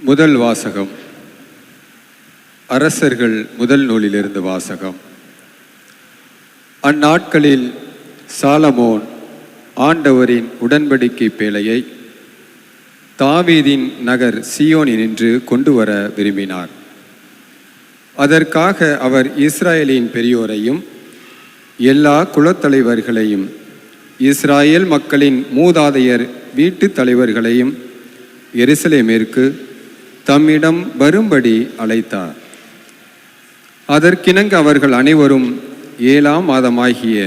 முதல் வாசகம் அரசர்கள் முதல் நூலிலிருந்து வாசகம். அந்நாட்களில் சாலமோன் ஆண்டவரின் உடன்படிக்கை பேழையை தாவீதின் நகர் சீயோனினின்று கொண்டு வர விரும்பினார். அதற்காக அவர் இஸ்ராயலின் பெரியோரையும் எல்லா குலத்தலைவர்களையும் இஸ்ராயேல் மக்களின் மூதாதையர் வீட்டு தலைவர்களையும் எருசலேமிற்கு தம்மிடம் வரும்படி அழைத்தார். அதற்கிணங்க அவர்கள் அனைவரும் 7ஆம் மாதமாகிய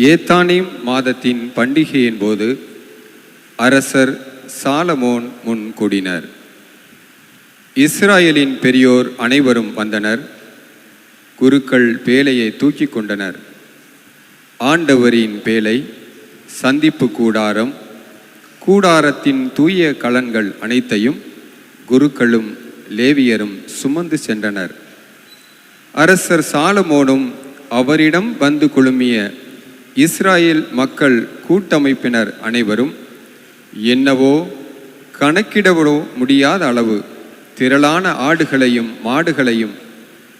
ஏத்தானீம் மாதத்தின் பண்டிகையின் போது அரசர் சாலமோன் முன் கூடினர். இஸ்ராயலின் பெரியோர் அனைவரும் வந்தனர். குருக்கள் பேழையை தூக்கி கொண்டனர். ஆண்டவரின் பேழை, சந்திப்பு கூடாரம், கூடாரத்தின் தூய கலன்கள் அனைத்தையும் குருக்களும் லேவியரும் சுமந்து சென்றனர். அரசர் சாலமோனும் அவரிடம் வந்து குழுமிய இஸ்ராயேல் மக்கள் கூட்டமைப்பினர் அனைவரும் என்னவோ கணக்கிடவோ முடியாத அளவு திரளான ஆடுகளையும் மாடுகளையும்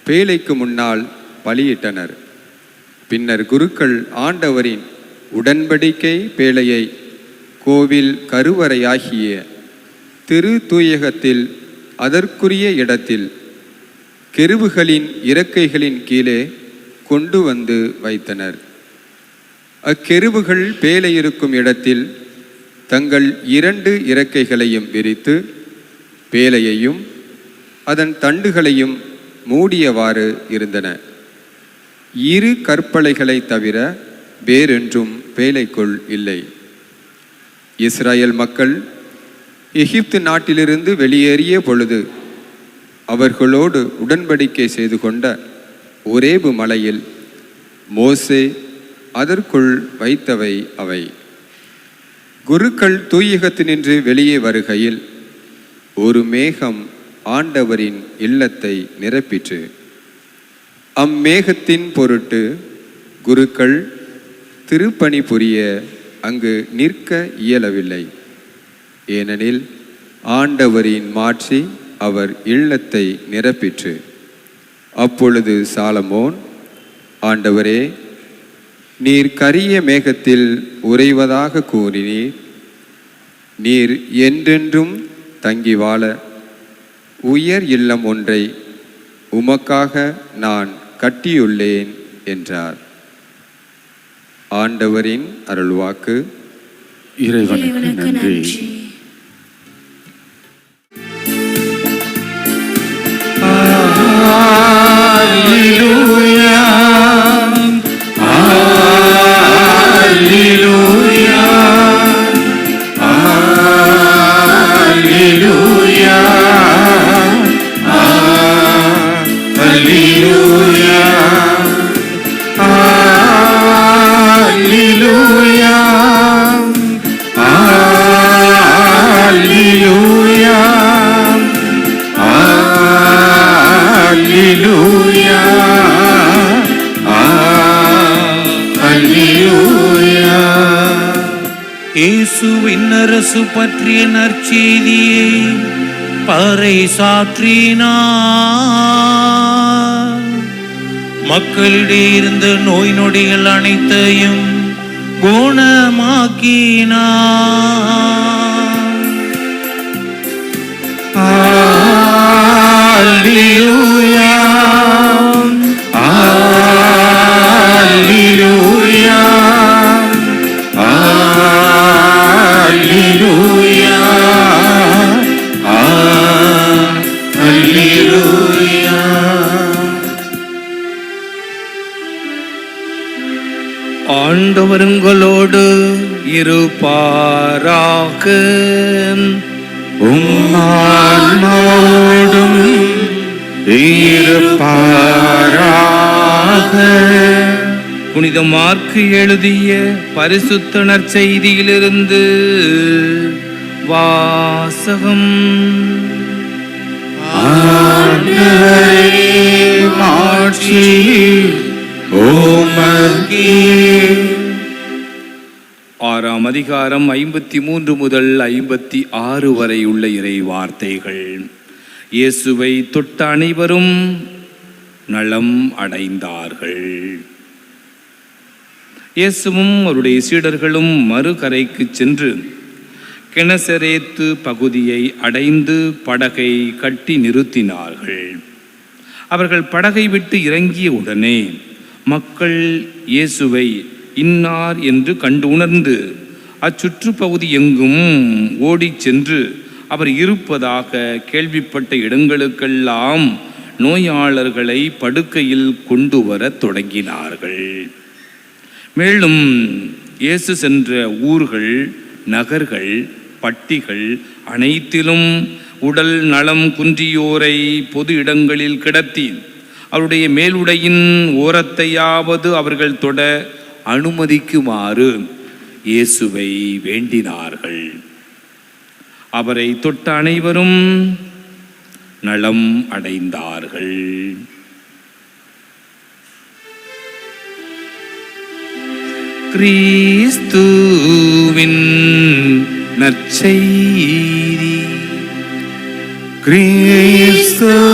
பேழைக்கு முன்னால் பலியிட்டனர். பின்னர் குருக்கள் ஆண்டவரின் உடன்படிக்கை பேழையை கோவில் கருவறையாகிய திரு தூயகத்தில் அதற்குரிய இடத்தில் கெருவுகளின் இறக்கைகளின் கீழே கொண்டு வந்து வைத்தனர். அக்கெருவுகள் பேழை இருக்கும் இடத்தில் தங்கள் 2 இறக்கைகளையும் விரித்து பேழையையும் அதன் தண்டுகளையும் மூடியவாறு இருந்தன. 2 கற்பலைகளை தவிர வேறென்றும் பேழைக்குள் இல்லை. இஸ்ராயேல் மக்கள் எகிப்து நாட்டிலிருந்து வெளியேறிய பொழுது அவர்களோடு உடன்படிக்கை செய்து கொண்ட ஒரேபு மலையில் மோசே அதற்குள் வைத்தவை அவை. குருக்கள் தூயகத்தினின்று வெளியே வருகையில் ஒரு மேகம் ஆண்டவரின் இல்லத்தை நிரப்பிற்று. அம்மேகத்தின் பொருட்டு குருக்கள் திருப்பணி புரிய அங்கு நிற்க இயலவில்லை. ஏனெனில் ஆண்டவரின் மாட்சி அவர் இல்லத்தை நிரப்பிற்று. அப்பொழுது சாலமோன், ஆண்டவரே, நீர் கரிய மேகத்தில் உறைவதாக கூறினீர். நீர் என்றென்றும் தங்கி வாழ உயர் இல்லம் ஒன்றை உமக்காக நான் கட்டியுள்ளேன் என்றார். ஆண்டவரின் அருள்வாக்கு. இறைவனுக்கு நன்றி. இயேசுவின் அரசு பற்றிய நற்செய்தியை பறைசாற்றினார். மக்களிடையே இருந்த நோய் நொடிகள் அனைத்தையும் குணமாக்கினார். அல்லேலூயா, அல்லேலூயா, அல்லேலூயா, அல்லேலூயா. ஆண்டவர் உங்களோடு இருப்பாராக. உம்மான்மாவோடும் இருப்பாராக. புனித மார்க்கு எழுதிய பரிசுத்த நற்செய்தியிலிருந்து வாசகம். ஆண்டவரே, மாட்சி உமக்கே. 6ஆம் அதிகாரம் 53 முதல் 56 வரை உள்ள இறை வார்த்தைகள். இயேசுவை தொட்ட அனைவரும் நலம் அடைந்தார்கள். இயேசுவும் அவருடைய சீடர்களும் மறுகரைக்கு சென்று கெனசரேத்து பகுதியை அடைந்து படகை கட்டி நிறுத்தினார்கள். அவர்கள் படகை விட்டு இறங்கிய உடனே மக்கள் இயேசுவை இன்னார் என்று கண்டு உணர்ந்து அச்சுற்றுப்பகுதி எங்கும் ஓடிச் சென்று அவர் இருப்பதாக கேள்விப்பட்ட இடங்களுக்கெல்லாம் நோயாளர்களை படுக்கையில் கொண்டு வரத் தொடங்கினார்கள். மேலும் இயேசு சென்ற ஊர்கள், நகர்கள், பட்டிகள் அனைத்திலும் உடல் நலம் குன்றியோரை பொது இடங்களில் கிடத்தி அவருடைய மேலுடையின் ஓரத்தையாவது அவர்கள் தொட அனுமதிக்குமாறு இயேசுவை வேண்டினார்கள். அவரை தொட்ட அனைவரும் நலம் அடைந்தார்கள். கிறிஸ்துவின் நற்செய்தி. கிறிஸ்துவே